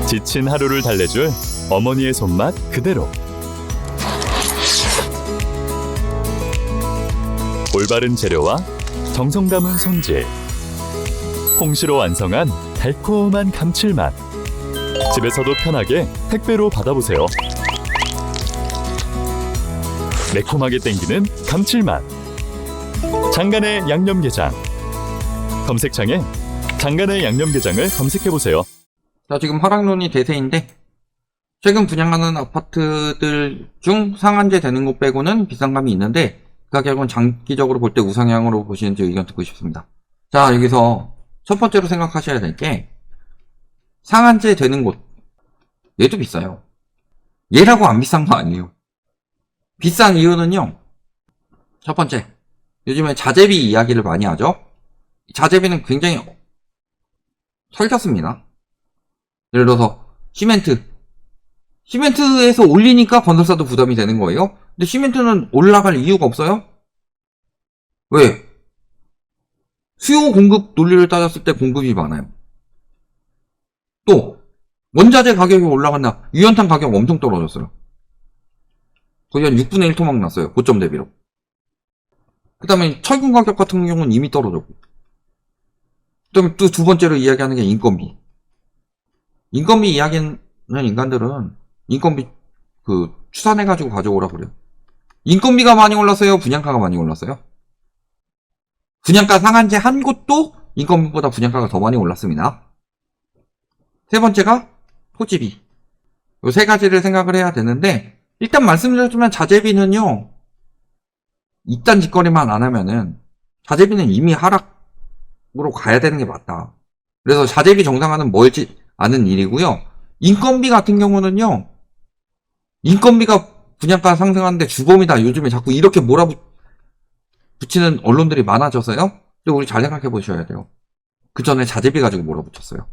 지친 하루를 달래줄 어머니의 손맛 그대로. 올바른 재료와 정성 담은 손질. 홍시로 완성한 달콤한 감칠맛. 집에서도 편하게 택배로 받아보세요. 매콤하게 땡기는 감칠맛. 장간의 양념게장. 검색창에 장간의 양념게장을 검색해보세요. 자, 지금 하락론이 대세인데 최근 분양하는 아파트들 중 상한제 되는 곳 빼고는 비싼 감이 있는데 그 가격은 장기적으로 볼 때 우상향으로 보시는지 의견 듣고 싶습니다. 자, 여기서 첫 번째로 생각하셔야 될 게 상한제 되는 곳, 얘도 비싸요. 얘라고 안 비싼 거 아니에요. 비싼 이유는요, 첫 번째, 요즘에 자재비 이야기를 많이 하죠. 자재비는 굉장히 설켰습니다. 예를 들어서 시멘트에서 올리니까 건설사도 부담이 되는 거예요. 근데 시멘트는 올라갈 이유가 없어요. 왜? 수요 공급 논리를 따졌을 때 공급이 많아요. 또 원자재 가격이 올라간다. 유연탄 가격 엄청 떨어졌어요. 거의 한 6분의 1 토막 났어요. 고점 대비로. 그 다음에 철근 가격 같은 경우는 이미 떨어졌고. 그 다음에 또 두 번째로 이야기하는 게 인건비. 인건비 이야기는 인간들은 인건비 추산해가지고 가져오라 그래요. 인건비가 많이 올랐어요? 분양가가 많이 올랐어요? 분양가 상한제 한 곳도 인건비보다 분양가가 더 많이 올랐습니다. 세 번째가 토지비. 이 세 가지를 생각을 해야 되는데 일단 말씀드렸지만 자재비는요. 이딴 짓거리만 안 하면은 자재비는 이미 하락으로 가야 되는 게 맞다. 그래서 자재비 정상화는 멀지 않은 일이고요. 인건비 같은 경우는요. 인건비가 분양가 상승하는데 주범이다. 요즘에 자꾸 이렇게 몰아붙이는 언론들이 많아져서요. 근데 우리 잘 생각해 보셔야 돼요. 그 전에 자재비 가지고 몰아붙였어요.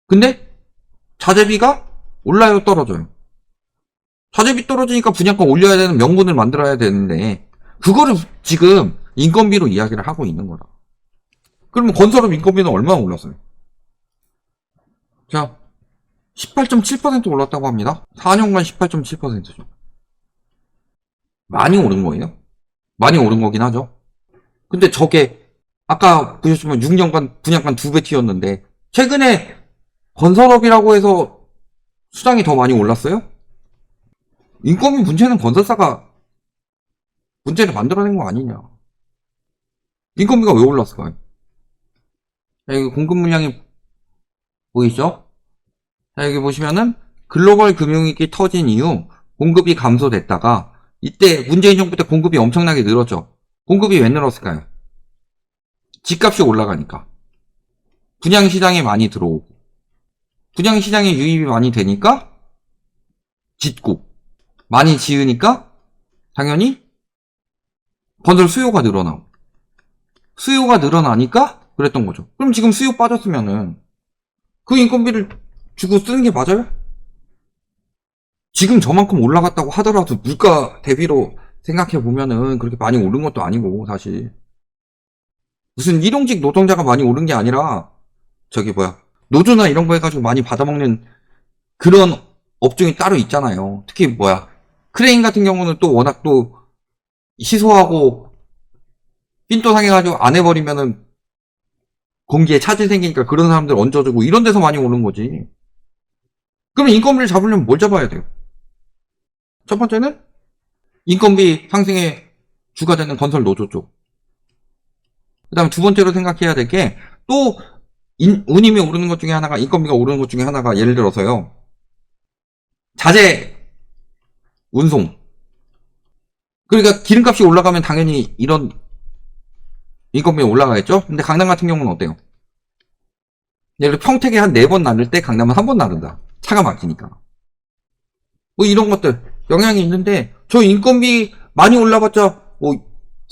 근데 자재비가 올라요, 떨어져요? 자재비 떨어지니까 분양가 올려야 되는 명분을 만들어야 되는데 그거를 지금 인건비로 이야기를 하고 있는 거다. 그러면 건설업 인건비는 얼마나 올랐어요? 자, 18.7% 올랐다고 합니다. 4년간 18.7%죠. 많이 오른 거예요? 많이 오른 거긴 하죠. 근데 저게 아까 보셨지만 6년간 분양가 2배 튀었는데 최근에 건설업이라고 해서 수당이 더 많이 올랐어요? 인건비 문제는 건설사가 문제를 만들어낸 거 아니냐. 인건비가 왜 올랐을까요? 자, 여기 공급 물량이 보이죠? 자, 여기 보시면은 글로벌 금융위기 터진 이후 공급이 감소됐다가 이때 문재인 정부 때 공급이 엄청나게 늘었죠. 공급이 왜 늘었을까요? 집값이 올라가니까. 분양시장에 많이 들어오고 분양시장에 유입이 많이 되니까 짓고 많이 지으니까 당연히 건설 수요가 늘어나고 수요가 늘어나니까 그랬던 거죠. 그럼 지금 수요 빠졌으면은 그 인건비를 주고 쓰는 게 맞아요? 지금 저만큼 올라갔다고 하더라도 물가 대비로 생각해 보면은 그렇게 많이 오른 것도 아니고 사실 무슨 일용직 노동자가 많이 오른 게 아니라 노조나 이런 거 해가지고 많이 받아먹는 그런 업종이 따로 있잖아요. 특히 크레인 같은 경우는 또 워낙 또 희소하고 삔또 상해가지고 안 해버리면은 공기에 차질 생기니까 그런 사람들 얹어주고 이런 데서 많이 오는 거지. 그럼 인건비를 잡으려면 뭘 잡아야 돼요? 첫 번째는 인건비 상승의 주가 되는 건설 노조 쪽. 그 다음에 두 번째로 생각해야 될 게 또 운임이 오르는 것 중에 하나가 인건비가 오르는 것 중에 하나가 예를 들어서요. 자재 운송. 그러니까 기름값이 올라가면 당연히 이런 인건비가 올라가겠죠? 근데 강남 같은 경우는 어때요? 예를 들어 평택에 한 4번 나를 때 강남은 1번 나른다. 차가 막히니까. 이런 것들 영향이 있는데 저 인건비 많이 올라봤자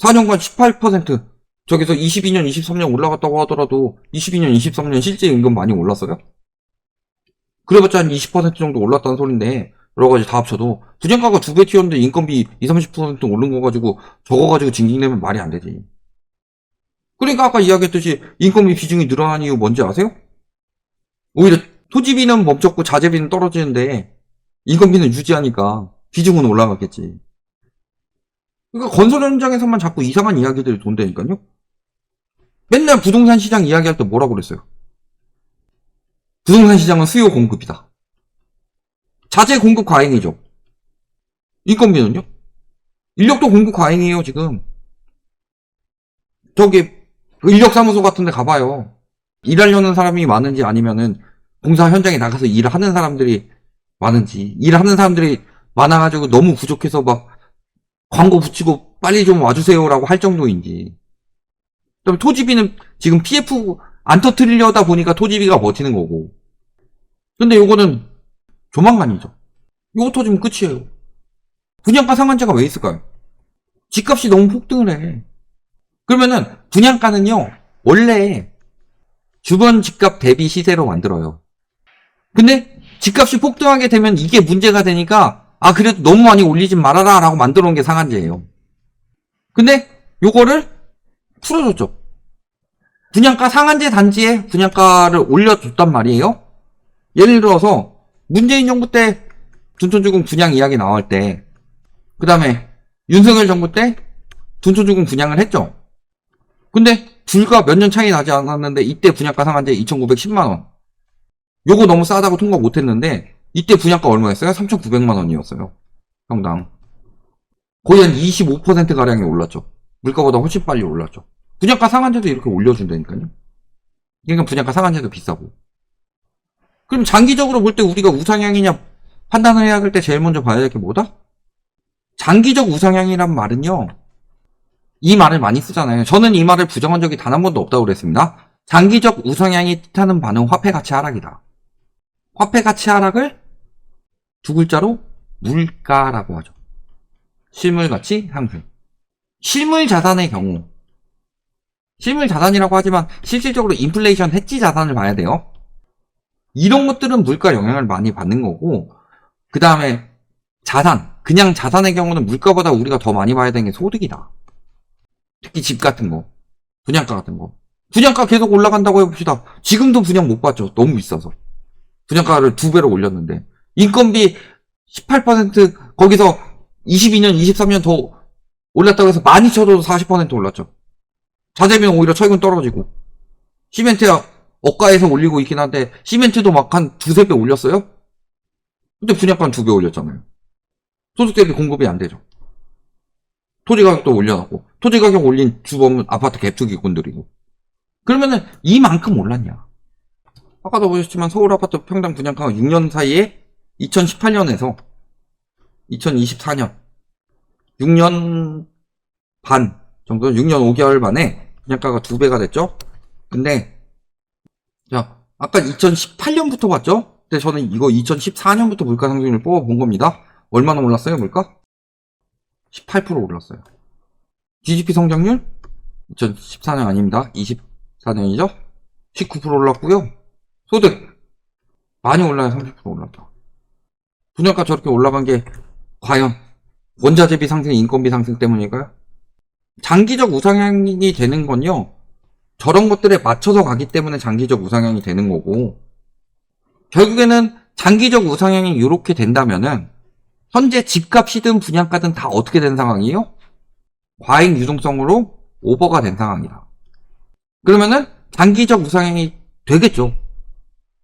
4년간 18% 저기서 22년, 23년 올라갔다고 하더라도 22년, 23년 실제 임금 많이 올랐어요? 그래봤자 한 20% 정도 올랐다는 소린데 여러 가지 다 합쳐도 분양가가 2배 튀었는데 인건비 20-30% 오른 거 가지고 저거 가지고 징징대면 말이 안 되지. 그러니까 아까 이야기했듯이 인건비 비중이 늘어난 이유 뭔지 아세요? 오히려 토지비는 멈췄고 자재비는 떨어지는데 인건비는 유지하니까 비중은 올라갔겠지. 그러니까 건설 현장에서만 자꾸 이상한 이야기들이 돈다니까요. 맨날 부동산 시장 이야기할 때 뭐라고 그랬어요? 부동산 시장은 수요 공급이다. 자재 공급 과잉이죠. 인건비는요? 인력도 공급 과잉이에요, 지금. 저기 인력사무소 같은 데 가봐요. 일하려는 사람이 많은지 아니면은 공사 현장에 나가서 일하는 사람들이 많은지, 일하는 사람들이 많아가지고 너무 부족해서 막 광고 붙이고 빨리 좀 와주세요라고 할 정도인지. 그다음에 토지비는 지금 PF 안 터뜨리려다 보니까 토지비가 버티는 거고. 근데 요거는 조만간이죠. 요거 터지면 끝이에요. 분양가 상한제가 왜 있을까요? 집값이 너무 폭등을 해. 그러면은 분양가는요, 원래 주변 집값 대비 시세로 만들어요. 근데 집값이 폭등하게 되면 이게 문제가 되니까 그래도 너무 많이 올리지 말아라 라고 만들어 놓은 게 상한제예요. 근데 요거를 풀어줬죠. 분양가 상한제 단지에 분양가를 올려줬단 말이에요. 예를 들어서 문재인 정부 때 둔촌주공 분양 이야기 나올 때, 그 다음에 윤석열 정부 때 둔촌주공 분양을 했죠. 근데 불과 몇 년 차이 나지 않았는데 이때 분양가 상한제 2,910만원. 요거 너무 싸다고 통과 못했는데 이때 분양가 얼마였어요? 3,900만원이었어요. 평당. 거의 한 25%가량이 올랐죠. 물가보다 훨씬 빨리 올랐죠. 분양가 상한제도 이렇게 올려준다니까요. 그러니까 분양가 상한제도 비싸고. 그럼 장기적으로 볼 때 우리가 우상향이냐 판단을 해야 할 때 제일 먼저 봐야 될 게 뭐다? 장기적 우상향이란 말은요, 이 말을 많이 쓰잖아요. 저는 이 말을 부정한 적이 단 한 번도 없다고 그랬습니다. 장기적 우상향이 뜻하는 바는 화폐 가치 하락이다. 화폐 가치 하락을 두 글자로 물가라고 하죠. 실물 가치 상승. 실물 자산의 경우, 실물 자산이라고 하지만 실질적으로 인플레이션 해지 자산을 봐야 돼요. 이런 것들은 물가 영향을 많이 받는 거고, 그 다음에 자산, 그냥 자산의 경우는 물가보다 우리가 더 많이 봐야 되는 게 소득이다. 특히 집 같은 거, 분양가 같은 거. 분양가 계속 올라간다고 해봅시다. 지금도 분양 못 받죠. 너무 비싸서. 분양가를 2배로 올렸는데. 인건비 18% 거기서 22년, 23년 더 올랐다고 해서 많이 쳐도 40% 올랐죠. 자재비는 오히려 철근 떨어지고. 시멘트야 억가에서 올리고 있긴 한데 시멘트도 막 한 2~3배 올렸어요? 근데 분양가는 2배 올렸잖아요. 소득 대비 공급이 안 되죠. 토지 가격도 올려놨고, 토지 가격 올린 주범은 아파트 갭투기꾼들이고. 그러면은 이만큼 올랐냐? 아까도 보셨지만 서울 아파트 평당 분양가가 6년 사이에 2018년에서 2024년 6년 반 정도, 6년 5개월 만에 분양가가 2배가 됐죠? 근데 자, 아까 2018년부터 봤죠? 근데 저는 이거 2014년부터 물가 상승률을 뽑아본 겁니다. 얼마나 올랐어요, 물가? 18% 올랐어요. GDP 성장률? 2014년 아닙니다. 24년이죠? 19% 올랐고요. 소득 많이 올라요. 30% 올랐다. 분양가 저렇게 올라간 게 과연 원자재비 상승, 인건비 상승 때문일까요? 장기적 우상향이 되는 건요, 저런 것들에 맞춰서 가기 때문에 장기적 우상향이 되는 거고, 결국에는 장기적 우상향이 이렇게 된다면은 현재 집값이든 분양가든 다 어떻게 된 상황이에요? 과잉 유동성으로 오버가 된 상황이다. 그러면은 장기적 우상향이 되겠죠.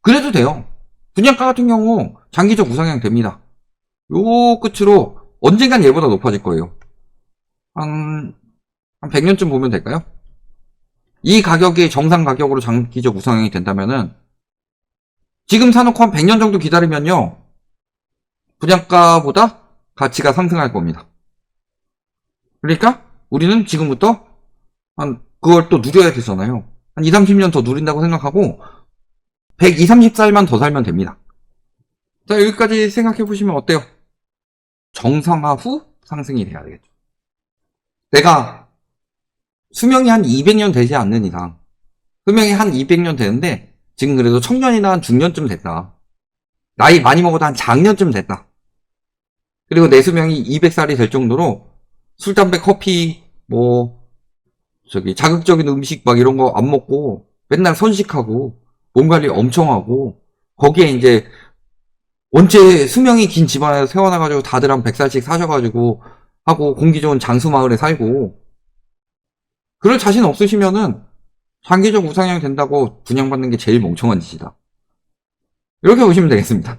그래도 돼요. 분양가 같은 경우 장기적 우상향 됩니다. 요 끝으로 언젠간 얘보다 높아질 거예요. 한 100년쯤 보면 될까요? 이 가격이 정상 가격으로 장기적 우상향이 된다면은 지금 사놓고 한 100년 정도 기다리면요, 분양가보다 가치가 상승할 겁니다. 그러니까 우리는 지금부터 그걸 또 누려야 되잖아요. 한 20, 30년 더 누린다고 생각하고 120, 30살만 더 살면 됩니다. 자, 여기까지 생각해 보시면 어때요? 정상화 후 상승이 돼야 되겠죠. 내가 수명이 한 200년 되지 않는 이상, 수명이 한 200년 되는데 지금 그래도 청년이나 한 중년쯤 됐다. 나이 많이 먹어도 한 장년쯤 됐다. 그리고 내 수명이 200살이 될 정도로 술, 담배, 커피, 자극적인 음식 막 이런 거 안 먹고 맨날 선식하고 몸 관리 엄청 하고 거기에 이제 원체 수명이 긴 집안에서 태어나가지고 다들 한 100살씩 사셔가지고 하고 공기 좋은 장수마을에 살고 그럴 자신 없으시면은 장기적 우상향 된다고 분양받는 게 제일 멍청한 짓이다. 이렇게 보시면 되겠습니다.